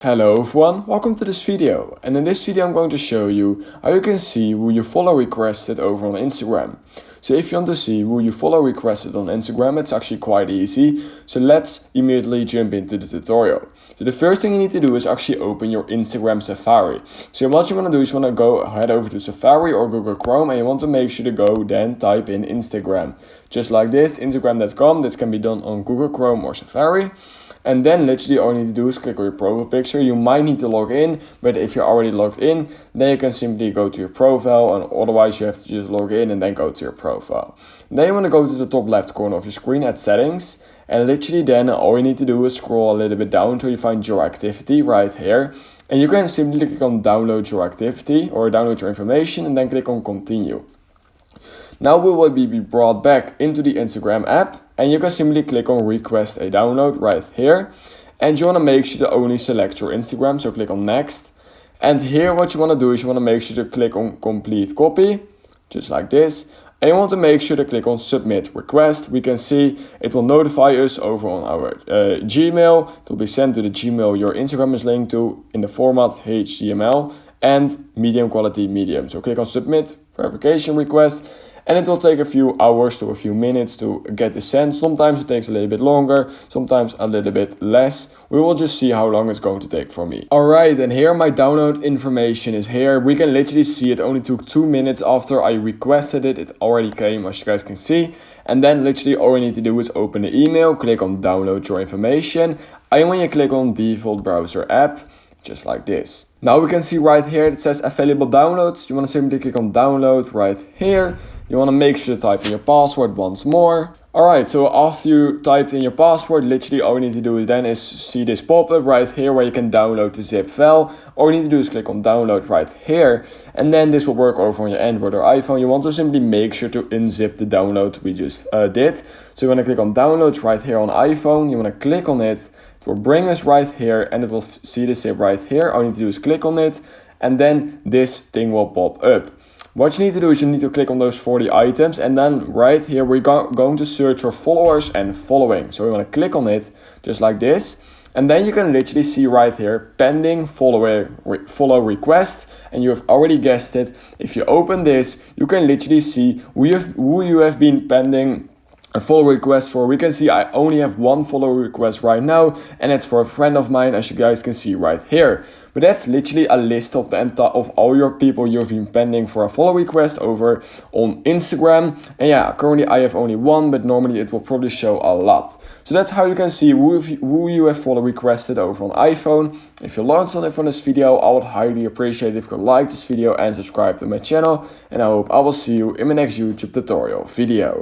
Hello everyone, welcome to this video, and in this video I'm going to show you how you can see who you follow requested over on Instagram. So if you want to see who you follow requested on Instagram, it's actually quite easy. So let's immediately jump into the tutorial. So the first thing you need to do is actually open your Instagram Safari. So what you want to do is you want to head over to Safari or Google Chrome, and you want to make sure to go then type in Instagram. Just like this, instagram.com. This can be done on Google Chrome or Safari. And then literally all you need to do is click on your profile picture. You might need to log in, but if you're already logged in, then you can simply go to your profile, and otherwise you have to just log in and then go to your profile. Then you want to go to the top left corner of your screen at settings, and literally then all you need to do is scroll a little bit down until you find your activity right here. And you can simply click on download your activity or download your information and then click on continue. Now we will be brought back into the Instagram app, and you can simply click on request a download right here. And you want to make sure to only select your Instagram, so click on next. And here what you want to do is you want to make sure to click on complete copy, just like this. And you want to make sure to click on submit request. We can see it will notify us over on our Gmail. It will be sent to the Gmail your Instagram is linked to in the format HTML and medium quality medium. So click on submit verification request, and it will take a few hours to a few minutes to get the send. Sometimes it takes a little bit longer, sometimes a little bit less. We will just see how long it's going to take for me. Alright, and here my download information is here. We can literally see it only took 2 minutes after I requested it. It already came, as you guys can see. And then literally all you need to do is open the email, click on download your information. And when you click on default browser app, just like this. Now we can see right here it says available downloads. You want to simply click on download right here. You want to make sure to type in your password once more. Alright, so after you typed in your password, literally all you need to do then is see this pop-up right here where you can download the zip file. All you need to do is click on download right here, and then this will work over on your Android or iPhone. You want to simply make sure to unzip the download we just did. So you want to click on downloads right here on iPhone. You want to click on it. It will bring us right here, and it will see the zip right here. All you need to do is click on it, and then this thing will pop up. What you need to do is you need to click on those 40 items, and then right here we're going to search for followers and following. So we want to click on it just like this, and then you can literally see right here pending follow request, and you have already guessed it. If you open this, you can literally see who you have been pending a follow request for. We can see I only have one follow request right now, and it's for a friend of mine, as you guys can see right here. But that's literally a list of of all your people you've been pending for a follow request over on Instagram. And yeah, currently I have only one, but normally it will probably show a lot. So that's how you can see who you have follow requested over on iPhone. If you learned something from this video, I would highly appreciate it if you could like this video and subscribe to my channel. And I hope I will see you in my next YouTube tutorial video.